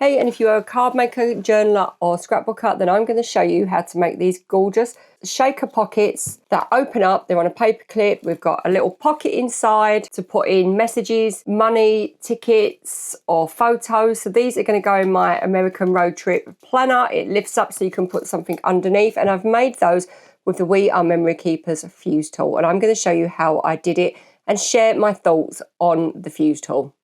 Hey, and if you're a card maker, journaler or scrapbooker, then I'm going to show you how to make these gorgeous shaker pockets that open up. They're on a paper clip. We've got a little pocket inside to put in messages, money, tickets or photos. So these are going to go in my American road trip planner. It lifts up so you can put something underneath, and I've made those with the We Are Memory Keepers fuse tool, and I'm going to show you how I did it and share my thoughts on the fuse tool.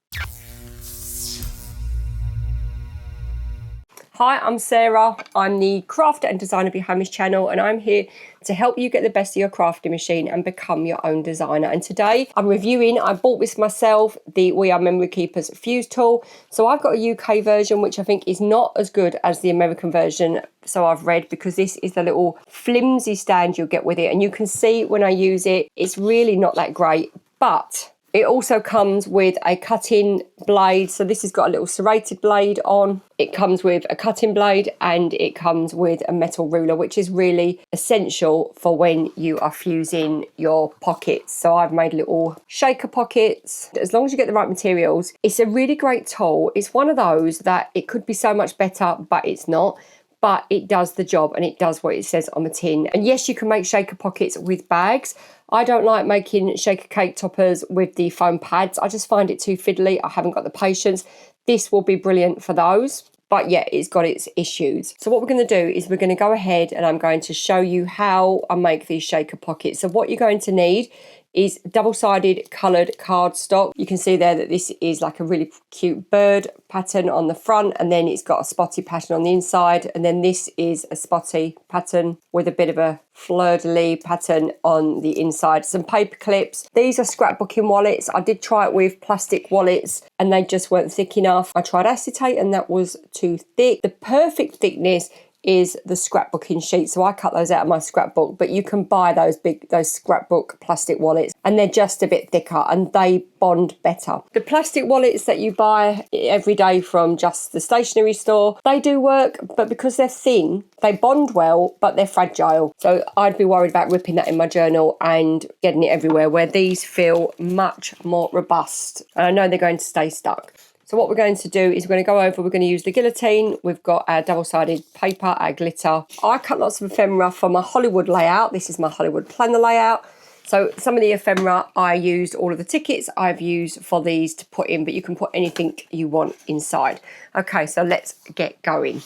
Hi, I'm Sarah. I'm the crafter and designer behind this channel, and I'm here to help you get the best of your crafting machine and become your own designer. And today I'm reviewing, I bought this myself, the We Are Memory Keepers fuse tool. So I've got a UK version, which I think is not as good as the American version. So I've read, because this is the little flimsy stand you'll get with it. And you can see when I use it, it's really not that great, but it also comes with a cutting blade. So this has got a little serrated blade on. It comes with a cutting blade and it comes with a metal ruler, which is really essential for when you are fusing your pockets. So I've made little shaker pockets. As long as you get the right materials, it's a really great tool. It's one of those that it could be so much better, but it's not. But it does the job and it does what it says on the tin. And yes, you can make shaker pockets with bags. I don't like making shaker cake toppers with the foam pads. I just find it too fiddly. I haven't got the patience. This will be brilliant for those. But yeah, it's got its issues. So what we're going to do is we're going to go ahead and I'm going to show you how I make these shaker pockets. So what you're going to need is double-sided coloured cardstock. You can see there that this is like a really cute bird pattern on the front, and then it's got a spotty pattern on the inside, and then this is a spotty pattern with a bit of a fleur-de-lis pattern on the inside. Some paper clips. These are scrapbooking wallets. I did try it with plastic wallets and they just weren't thick enough. I tried acetate and that was too thick. The perfect thickness is the scrapbooking sheet, so I cut those out of my scrapbook, but you can buy those scrapbook plastic wallets and they're just a bit thicker and they bond better. The plastic wallets that you buy every day from just the stationery store, they do work, but because they're thin, they bond well, but they're fragile. So I'd be worried about ripping that in my journal and getting it everywhere, where these feel much more robust. And I know they're going to stay stuck. So what we're going to do is we're going to go over, we're going to use the guillotine. We've got our double-sided paper, our glitter. I cut lots of ephemera for my Hollywood layout. This is my Hollywood planner layout. So some of the ephemera I used, all of the tickets I've used for these to put in, but you can put anything you want inside. Okay, so let's get going.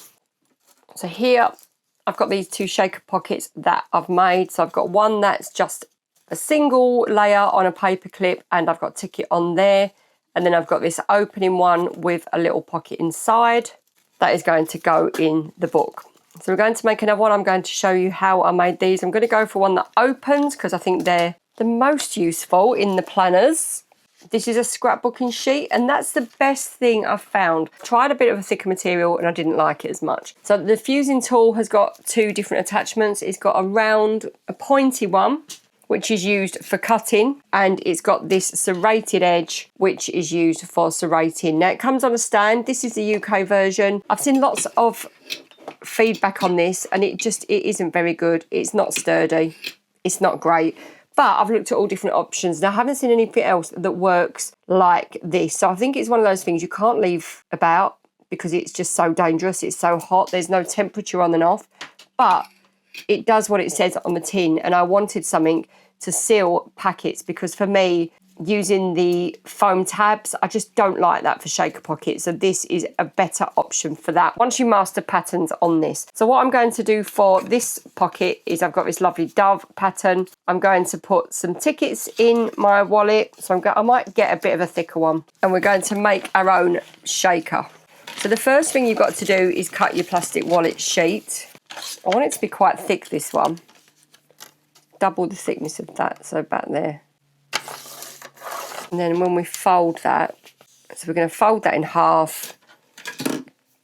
So here I've got these two shaker pockets that I've made. So I've got one that's just a single layer on a paper clip and I've got ticket on there. And then I've got this opening one with a little pocket inside that is going to go in the book. So we're going to make another one. I'm going to show you how I made these. I'm going to go for one that opens because I think they're the most useful in the planners. This is a scrapbooking sheet and that's the best thing I've found. Tried a bit of a thicker material and I didn't like it as much. So the fusing tool has got two different attachments. It's got a round, a pointy one, which is used for cutting, and it's got this serrated edge which is used for serrating. Now it comes on a stand. This is the UK version. I've seen lots of feedback on this and it isn't very good. It's not sturdy, it's not great, but I've looked at all different options and I haven't seen anything else that works like this. So I think it's one of those things you can't leave about because it's just so dangerous. It's so hot, there's no temperature on and off, but it does what it says on the tin. And I wanted something to seal packets because for me, using the foam tabs, I just don't like that for shaker pockets. So this is a better option for that once you master patterns on this. So what I'm going to do for this pocket is I've got this lovely dove pattern. I'm going to put some tickets in my wallet. So I might get a bit of a thicker one. And we're going to make our own shaker. So the first thing you've got to do is cut your plastic wallet sheet. I want it to be quite thick, this one. Double the thickness of that, so about there. And then when we fold that, so we're going to fold that in half.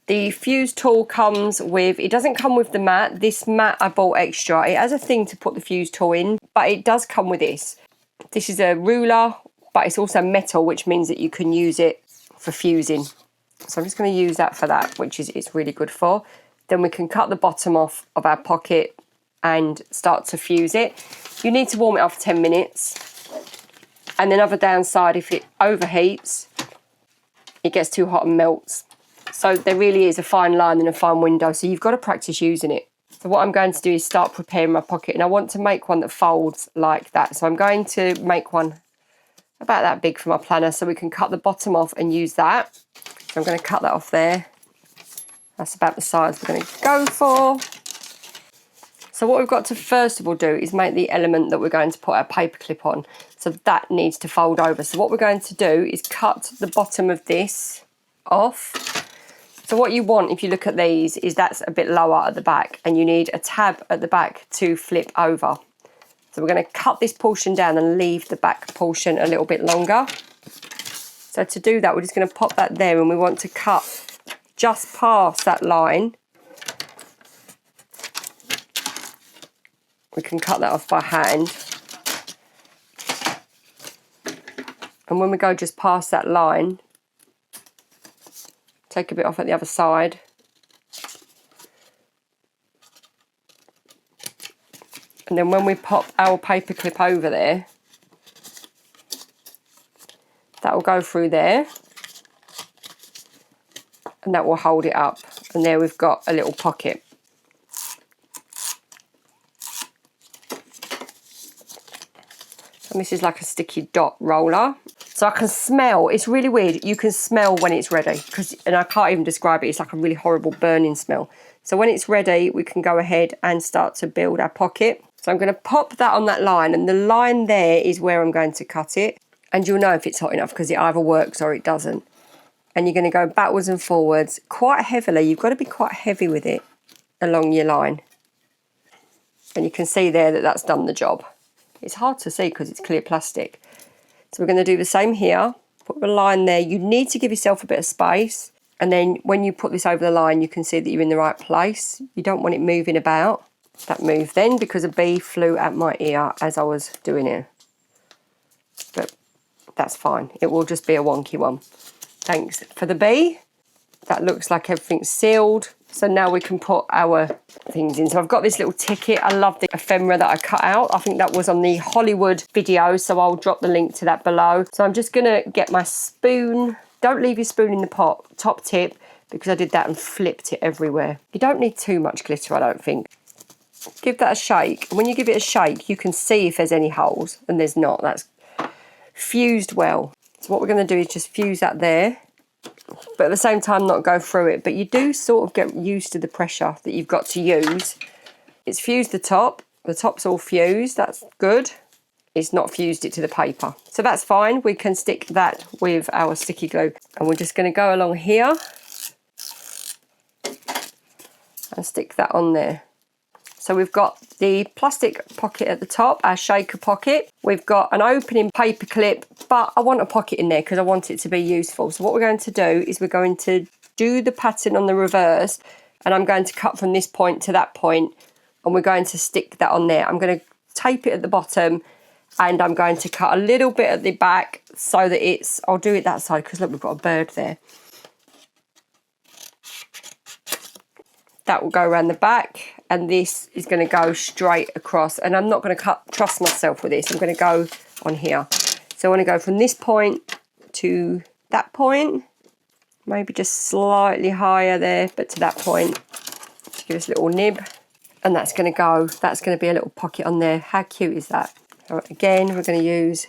The fuse tool comes with, it doesn't come with the mat. This mat I bought extra. It has a thing to put the fuse tool in, but it does come with this. This is a ruler, but it's also metal, which means that you can use it for fusing. So I'm just going to use that for that, which is it's really good for. Then we can cut the bottom off of our pocket and start to fuse it. You need to warm it up for 10 minutes. And another downside, if it overheats, it gets too hot and melts. So there really is a fine line and a fine window, so you've got to practice using it. So what I'm going to do is start preparing my pocket, and I want to make one that folds like that. So I'm going to make one about that big for my planner so we can cut the bottom off and use that. So I'm going to cut that off there. That's about the size we're going to go for. So what we've got to first of all do is make the element that we're going to put our paperclip on. So that needs to fold over. So what we're going to do is cut the bottom of this off. So what you want, if you look at these, is that's a bit lower at the back, and you need a tab at the back to flip over. So we're going to cut this portion down and leave the back portion a little bit longer. So to do that, we're just going to pop that there, and we want to cut just past that line. We can cut that off by hand. And when we go just past that line, take a bit off at the other side. And then when we pop our paperclip over there, that will go through there. And that will hold it up. And there we've got a little pocket. And this is like a sticky dot roller. So I can smell, it's really weird, you can smell when it's ready, and I can't even describe it, it's like a really horrible burning smell. So when it's ready, we can go ahead and start to build our pocket. So I'm going to pop that on that line, and the line there is where I'm going to cut it. And you'll know if it's hot enough because it either works or it doesn't. And you're going to go backwards and forwards quite heavily. You've got to be quite heavy with it along your line. And you can see there that that's done the job. It's hard to see because it's clear plastic. So we're going to do the same here. Put the line there. You need to give yourself a bit of space. And then when you put this over the line, you can see that you're in the right place. You don't want it moving about. That moved then because a bee flew at my ear as I was doing it. But that's fine. It will just be a wonky one. Thanks for the bee. That looks like everything's sealed. So now we can put our things in. So I've got this little ticket. I love the ephemera that I cut out. I think that was on the Hollywood video, so I'll drop the link to that below. So I'm just gonna get my spoon. Don't leave your spoon in the pot, top tip, because I did that and flipped it everywhere. You don't need too much glitter, I don't think. Give that a shake. When you give it a shake, you can see if there's any holes, and there's not. That's fused well. So what we're gonna do is just fuse that there, but at the same time not go through it. But you do sort of get used to the pressure that you've got to use. It's fused the top's all fused, that's good. It's not fused it to the paper, so that's fine. We can stick that with our sticky glue, and we're just going to go along here and stick that on there. So we've got the plastic pocket at the top, our shaker pocket. We've got an opening paper clip, but I want a pocket in there because I want it to be useful. So what we're going to do is we're going to do the pattern on the reverse, and I'm going to cut from this point to that point, and we're going to stick that on there. I'm going to tape it at the bottom, and I'm going to cut a little bit at the back so that it's, I'll do it that side because look, we've got a bird there. That will go around the back, and this is going to go straight across, and I'm not going to trust myself with this. I'm going to go on here. So I want to go from this point to that point, maybe just slightly higher there, but to that point, to give us a little nib, and that's going to be a little pocket on there. How cute is that? All right, again, we're going to use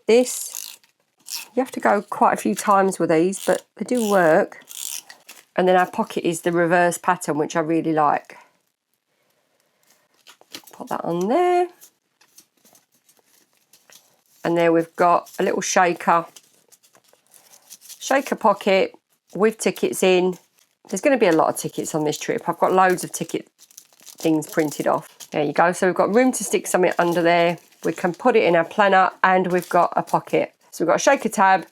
this. You have to go quite a few times with these, but they do work. And then our pocket is the reverse pattern, which I really like. Put that on there. And there we've got a little shaker pocket with tickets in. There's going to be a lot of tickets on this trip. I've got loads of ticket things printed off. There you go. So we've got room to stick something under there. We can put it in our planner, and we've got a pocket. So we've got a shaker tab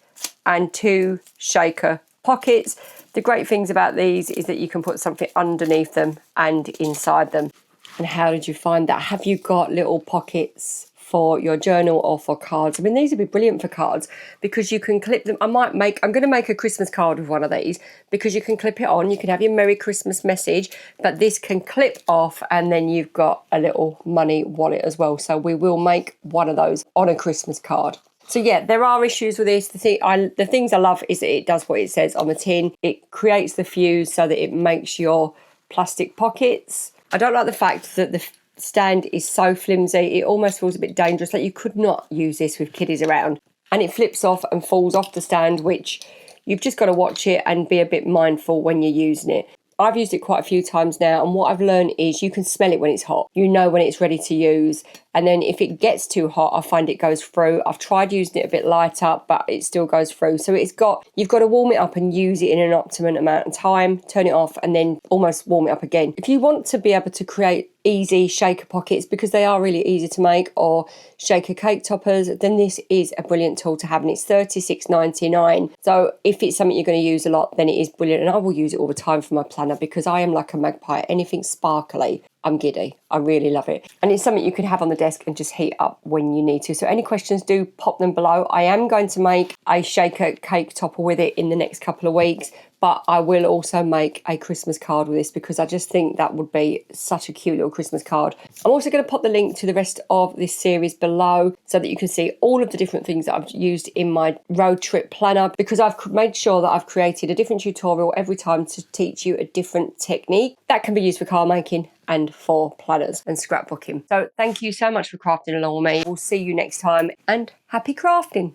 and 2 shaker pockets. The great things about these is that you can put something underneath them and inside them. And how did you find that? Have you got little pockets for your journal or for cards? I mean, these would be brilliant for cards because you can clip them. I'm going to make a Christmas card with one of these because you can clip it on. You can have your Merry Christmas message, but this can clip off, and then you've got a little money wallet as well. So we will make one of those on a Christmas card. So yeah, there are issues with this. The things I love is that it does what it says on the tin. It creates the fuse so that it makes your plastic pockets. I don't like the fact that the stand is so flimsy. It almost feels a bit dangerous, like you could not use this with kiddies around. And it flips off and falls off the stand, which you've just got to watch it and be a bit mindful when you're using it. I've used it quite a few times now, and what I've learned is you can smell it when it's hot. You know when it's ready to use, and then if it gets too hot, I find it goes through. I've tried using it a bit lighter, but it still goes through. So you've got to warm it up and use it in an optimum amount of time, turn it off, and then almost warm it up again. If you want to be able to create easy shaker pockets, because they are really easy to make, or shaker cake toppers, then this is a brilliant tool to have, and it's $36.99. So if it's something you're going to use a lot, then it is brilliant, and I will use it all the time for my planner because I am like a magpie. Anything sparkly, I'm giddy. I really love it. And it's something you can have on the desk and just heat up when you need to. So any questions, do pop them below. I am going to make a shaker cake topper with it in the next couple of weeks, but I will also make a Christmas card with this because I just think that would be such a cute little Christmas card. I'm also going to pop the link to the rest of this series below so that you can see all of the different things that I've used in my road trip planner, because I've made sure that I've created a different tutorial every time to teach you a different technique that can be used for card making and for planners and scrapbooking. So thank you so much for crafting along with me. We'll see you next time, and happy crafting.